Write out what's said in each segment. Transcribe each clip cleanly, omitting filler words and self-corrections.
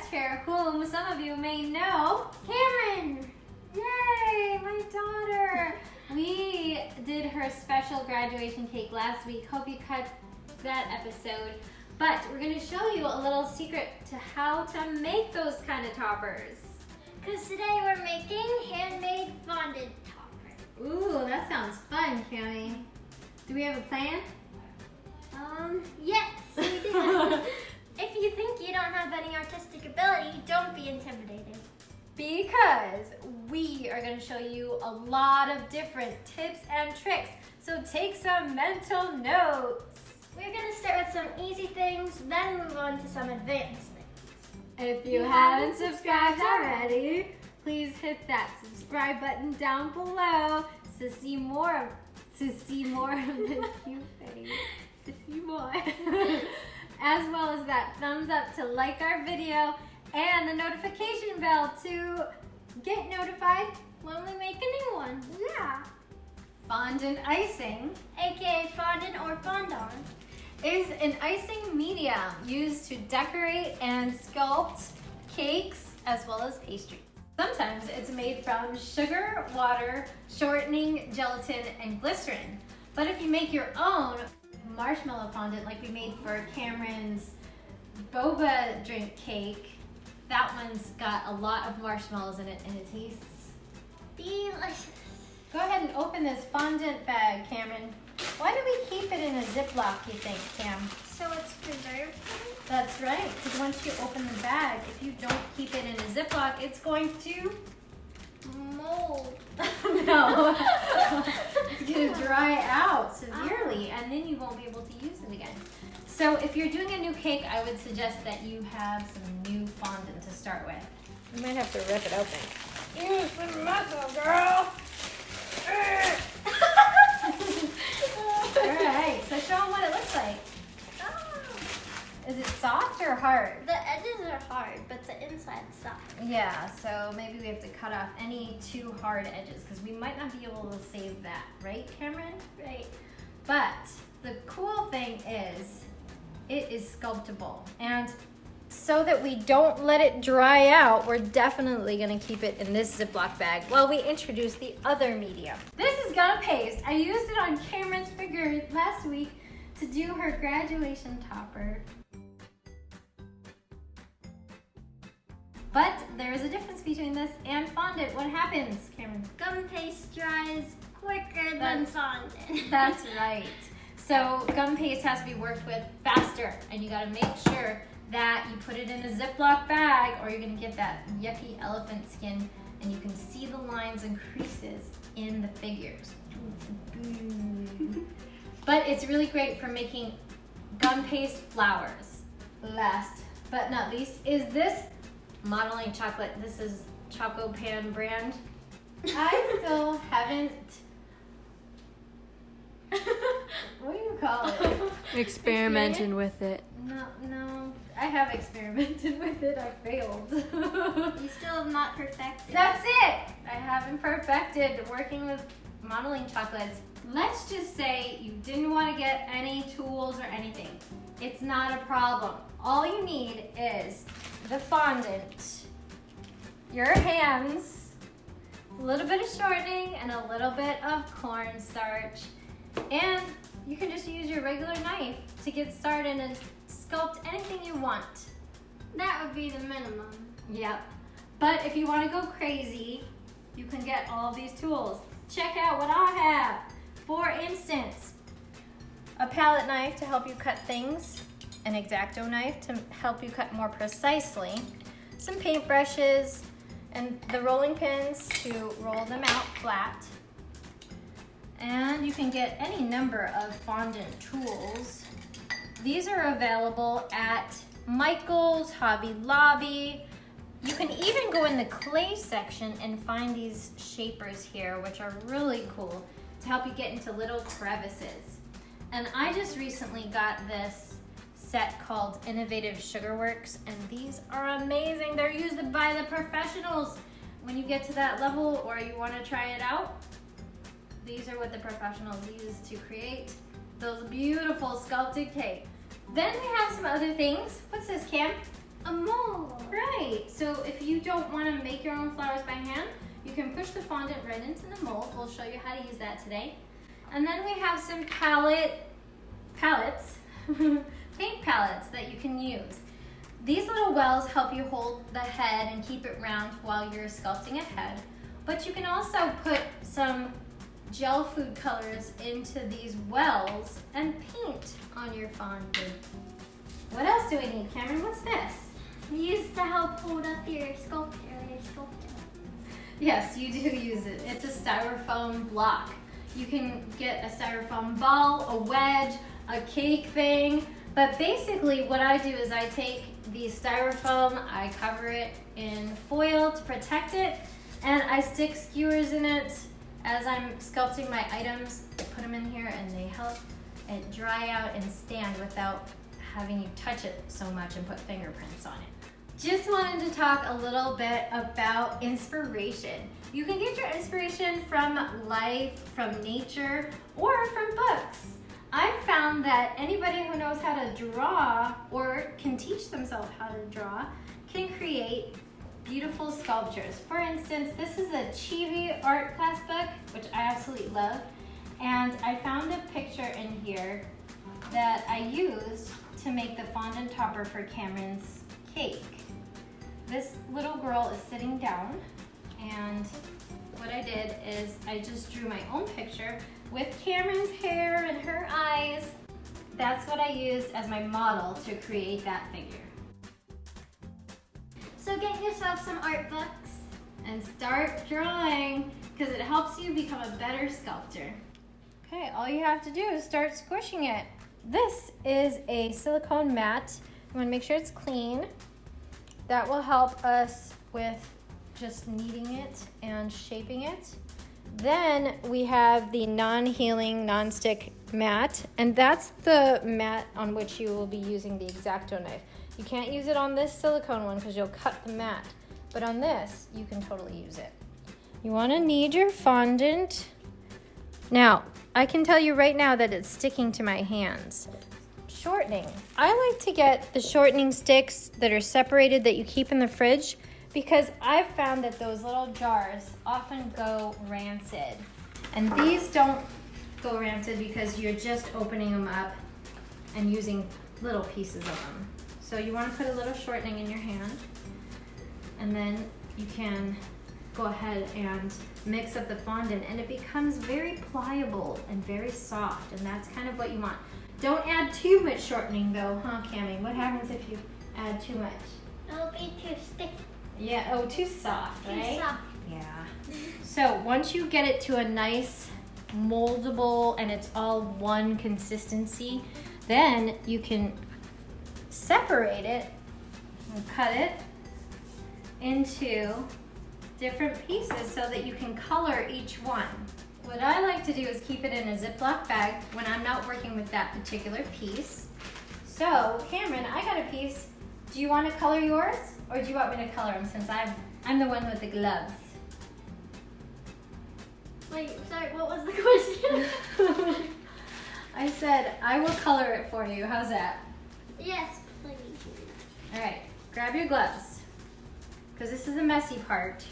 guest here, whom some of you may know, Camryn! Yay, my daughter! We did her special graduation cake last week. Hope you caught that episode. But we're going to show you a little secret to how to make those kind of toppers. Because today we're making handmade fondant topper. Ooh, that sounds fun, Cammy. Do we have a plan? Yes, we do. If you think you don't have any artistic ability, don't be intimidated. Because we are going to show you a lot of different tips and tricks. So take some mental notes. We're going to start with some easy things, then move on to some advanced things. If you haven't subscribed already, please hit that subscribe button down below to see more of this cute face. To see more. As well as that thumbs up to like our video and the notification bell to get notified When we make a new one. Yeah. Fondant icing, AKA fondant or fondant, is an icing medium used to decorate and sculpt cakes as well as pastries. Sometimes it's made from sugar, water, shortening, gelatin, and glycerin. But if you make your own marshmallow fondant like we made for Camryn's boba drink cake, that one's got a lot of marshmallows in it and it tastes delicious. Go ahead and open this fondant bag, Camryn. Why do we keep it in a Ziploc, you think, Cam? So it's preserved? That's right, because once you open the bag, if you don't keep it in a Ziploc, it's going to Mold. no. It's going to dry out severely, and then you won't be able to use it again. So if you're doing a new cake, I would suggest that you have some new fondant to start with. You might have to rip it open. Use some muscle, girl! Alright, so show them what it looks like. Is it soft or hard? The edges are hard, but the inside's soft. Yeah, so maybe we have to cut off any too hard edges because we might not be able to save that, right, Camryn? Right. But the cool thing is it is sculptable. And so that we don't let it dry out, we're definitely gonna keep it in this Ziploc bag while we introduce the other medium. This is gum paste. I used it on Camryn's figure last week to do her graduation topper. But there is a difference between this and fondant. What happens, Camryn? Gum paste dries quicker than fondant. That's right. So gum paste has to be worked with faster, and you gotta make sure that you put it in a Ziploc bag or you're gonna get that yucky elephant skin and you can see the lines and creases in the figures. But it's really great for making gum paste flowers. Last but not least is this modeling chocolate. This is Choco Pan brand. I still haven't, what do you call it? Experimenting with it. No, I have experimented with it. I failed. You still have not perfected. That's it. I haven't perfected working with modeling chocolates. Let's just say you didn't want to get any tools or anything. It's not a problem. All you need is the fondant, your hands, a little bit of shortening, and a little bit of cornstarch. And you can just use your regular knife to get started and sculpt anything you want. That would be the minimum. Yep. But if you want to go crazy, you can get all these tools. Check out what I have. For instance, a palette knife to help you cut things, an X-Acto knife to help you cut more precisely, some paintbrushes, and the rolling pins to roll them out flat. And you can get any number of fondant tools. These are available at Michael's, Hobby Lobby. You can even go in the clay section and find these shapers here, which are really cool to help you get into little crevices. And I just recently got this set called Innovative Sugarworks, and these are amazing. They're used by the professionals. When you get to that level or you want to try it out, these are what the professionals use to create those beautiful sculpted cakes. Then we have some other things. What's this, Cam? A mold. Right, so if you don't want to make your own flowers by hand, you can push the fondant right into the mold. We'll show you how to use that today. And then we have some palettes, paint palettes that you can use. These little wells help you hold the head and keep it round while you're sculpting a head. But you can also put some gel food colors into these wells and paint on your fondant. What else do we need, Camryn? What's this? Used to help hold up your sculpture when you're sculpting. Yes, you do use it. It's a styrofoam block. You can get a styrofoam ball, a wedge, a cake thing. But basically what I do is I take the styrofoam, I cover it in foil to protect it, and I stick skewers in it as I'm sculpting my items. I put them in here and they help it dry out and stand without having you touch it so much and put fingerprints on it. Just wanted to talk a little bit about inspiration. You can get your inspiration from life, from nature, or from books. I've found that anybody who knows how to draw or can teach themselves how to draw can create beautiful sculptures. For instance, this is a Chibi art class book, which I absolutely love. And I found a picture in here that I used to make the fondant topper for Camryn's cake. This little girl is sitting down, and what I did is I just drew my own picture with Camryn's hair and her eyes. That's what I used as my model to create that figure. So get yourself some art books. And start drawing, because it helps you become a better sculptor. Okay, all you have to do is start squishing it. This is a silicone mat. You want to make sure it's clean. That will help us with just kneading it and shaping it. Then we have the non-healing, non-stick mat, and that's the mat on which you will be using the X-Acto knife. You can't use it on this silicone one because you'll cut the mat, but on this, you can totally use it. You want to knead your fondant. Now, I can tell you right now that it's sticking to my hands. Shortening. I like to get the shortening sticks that are separated that you keep in the fridge, because I've found that those little jars often go rancid. And these don't go rancid because you're just opening them up and using little pieces of them. So you want to put a little shortening in your hand, and then you can go ahead and mix up the fondant, and it becomes very pliable and very soft, and that's kind of what you want. Don't add too much shortening though, huh, Cammy? What happens if you add too much? It'll be too sticky. Yeah, oh, too soft, right? Too soft. Yeah. So once you get it to a nice moldable and it's all one consistency, then you can separate it and cut it into different pieces so that you can color each one. What I like to do is keep it in a Ziploc bag when I'm not working with that particular piece. So, Camryn, I got a piece. Do you want to color yours, or do you want me to color them since I'm the one with the gloves? Wait, sorry, what was the question? I said I will color it for you. How's that? Yes, please. All right, grab your gloves, because this is the messy part.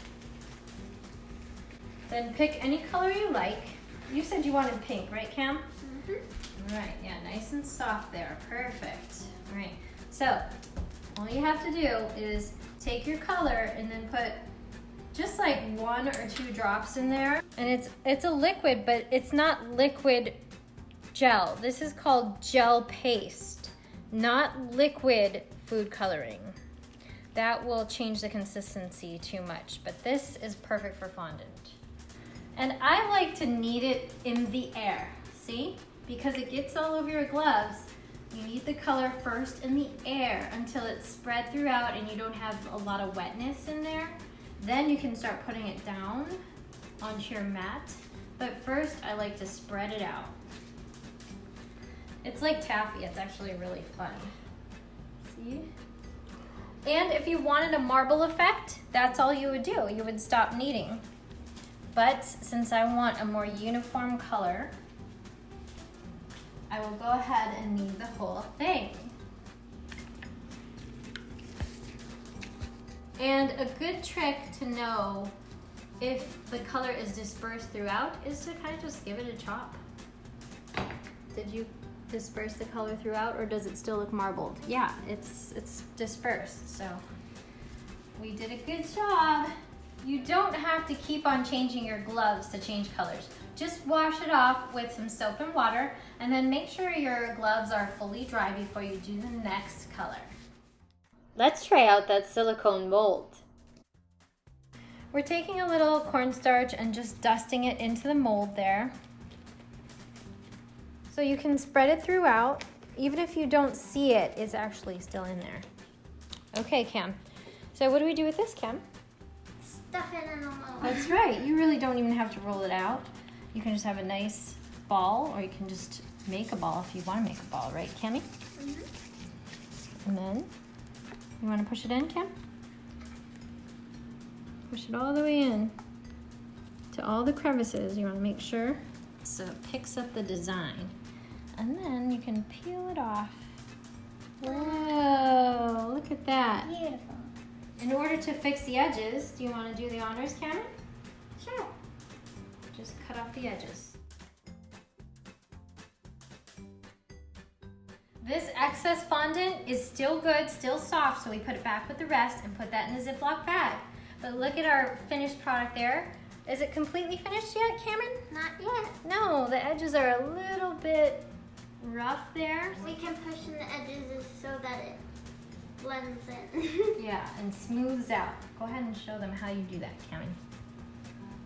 Then pick any color you like. You said you wanted pink, right, Cam? Mm-hmm. All right, yeah, nice and soft there. Perfect. All right, so all you have to do is take your color and then put just like 1 or 2 drops in there. And it's a liquid, but it's not liquid gel. This is called gel paste, not liquid food coloring. That will change the consistency too much, but this is perfect for fondant. And I like to knead it in the air, see? Because it gets all over your gloves. You knead the color first in the air until it's spread throughout and you don't have a lot of wetness in there. Then you can start putting it down onto your mat. But first, I like to spread it out. It's like taffy, it's actually really fun. See? And if you wanted a marble effect, that's all you would do. You would stop kneading. But since I want a more uniform color, I will go ahead and knead the whole thing. And a good trick to know if the color is dispersed throughout is to kind of just give it a chop. Did you disperse the color throughout, or does it still look marbled? Yeah, it's dispersed, so we did a good job. You don't have to keep on changing your gloves to change colors. Just wash it off with some soap and water, and then make sure your gloves are fully dry before you do the next color. Let's try out that silicone mold. We're taking a little cornstarch and just dusting it into the mold there. So you can spread it throughout. Even if you don't see it, it's actually still in there. Okay, Cam. So what do we do with this, Cam? Stuff it in a mold. That's right. You really don't even have to roll it out. You can just have a nice ball, or you can just make a ball if you want to make a ball, right, Cammy? Mm-hmm. And then, you want to push it in, Cam? Push it all the way in to all the crevices. You want to make sure so it picks up the design. And then you can peel it off. Whoa, look at that. Beautiful. In order to fix the edges, do you want to do the honors, Camryn? Sure. Just cut off the edges. This excess fondant is still good, still soft, so we put it back with the rest and put that in a Ziploc bag. But look at our finished product there. Is it completely finished yet, Camryn? Not yet. No, the edges are a little bit rough there. We can push in the edges so that it blends in. Yeah, and smooths out. Go ahead and show them how you do that, Camryn.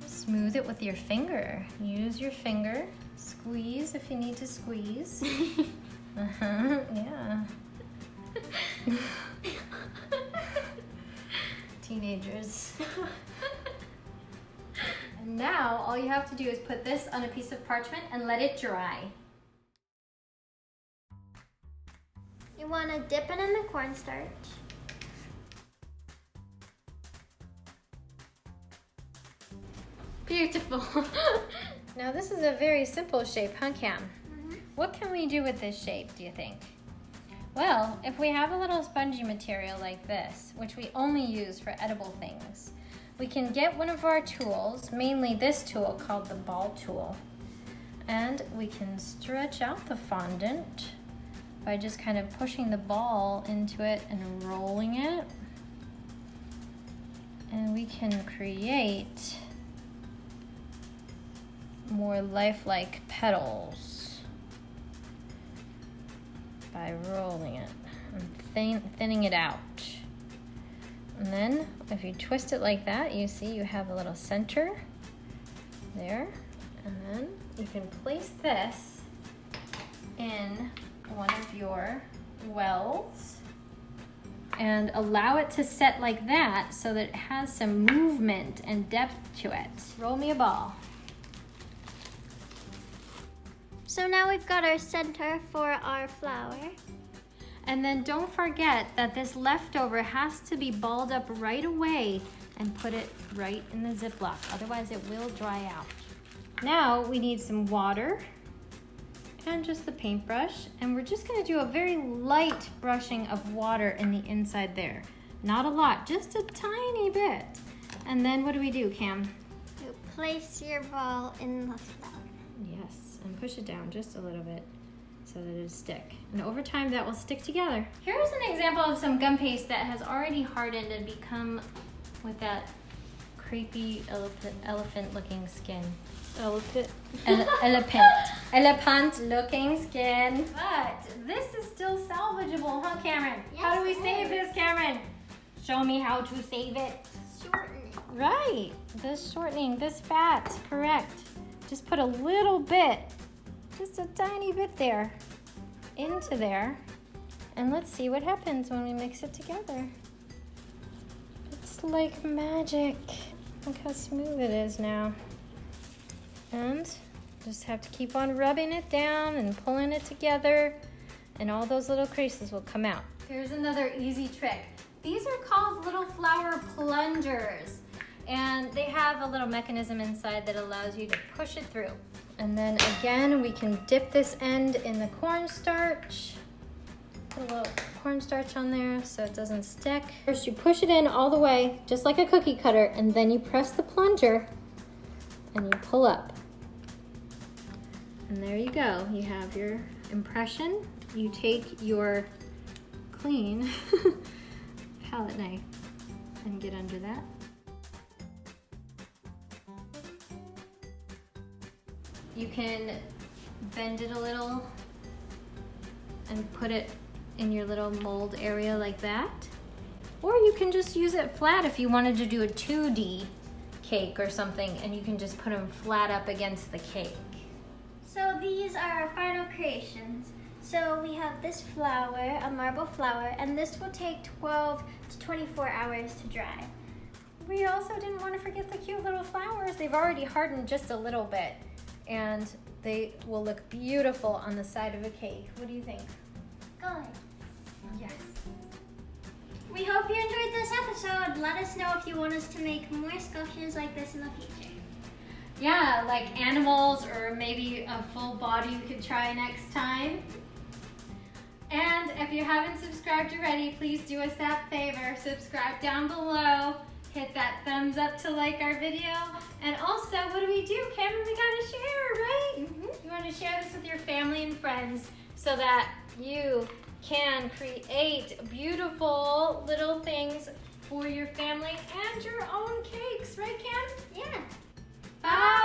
Smooth it with your finger. Use your finger. Squeeze if you need to squeeze. Yeah. Teenagers. And now all you have to do is put this on a piece of parchment and let it dry. You want to dip it in the cornstarch. Beautiful. Now this is a very simple shape, huh, Cam? What can we do with this shape, do you think? Well, if we have a little spongy material like this, which we only use for edible things, we can get one of our tools, mainly this tool called the ball tool, and we can stretch out the fondant by just kind of pushing the ball into it and rolling it. And we can create more lifelike petals by rolling it and thinning it out. And then if you twist it like that, you see you have a little center there. And then you can place this in one of your wells and allow it to set like that so that it has some movement and depth to it. Roll me a ball. So now we've got our center for our flower. And then don't forget that this leftover has to be balled up right away and put it right in the Ziploc, otherwise it will dry out. Now we need some water and just the paintbrush, and we're just gonna do a very light brushing of water in the inside there. Not a lot, just a tiny bit. And then what do we do, Cam? You place your ball in the flower. Yes, and push it down just a little bit so that it'll stick. And over time that will stick together. Here's an example of some gum paste that has already hardened and become with that creepy elephant looking skin. Elephant looking skin. But this is still salvageable, huh, Camryn? Yes, How do we it save is. this, Camryn? Show me how to save it. Shorten it. Right, this shortening, this fat, correct. Just put a little bit, just a tiny bit there, into there. And let's see what happens when we mix it together. It's like magic. Look how smooth it is now. And just have to keep on rubbing it down and pulling it together, and all those little creases will come out. Here's another easy trick. These are called little flower plungers, and they have a little mechanism inside that allows you to push it through. And then again, we can dip this end in the cornstarch Put a little cornstarch on there so it doesn't stick. First you push it in all the way, just like a cookie cutter, and then you press the plunger and you pull up. And there you go. You have your impression. You take your clean palette knife and get under that. You can bend it a little and put it in your little mold area like that. Or you can just use it flat if you wanted to do a 2D cake or something, and you can just put them flat up against the cake. So these are our final creations. So we have this flower, a marble flower, and this will take 12 to 24 hours to dry. We also didn't want to forget the cute little flowers. They've already hardened just a little bit, and they will look beautiful on the side of a cake. What do you think? Good. Yes. We hope you enjoyed this episode. Let us know if you want us to make more sculptures like this in the future. Yeah, like animals or maybe a full body you could try next time. And if you haven't subscribed already, please do us that favor. Subscribe down below. Hit that thumbs up to like our video. And also, what do we do, Camryn? We gotta share, right? You want to share this with your family and friends so that you can create beautiful little things for your family and your own cakes, right, Cam? Yeah. Bye.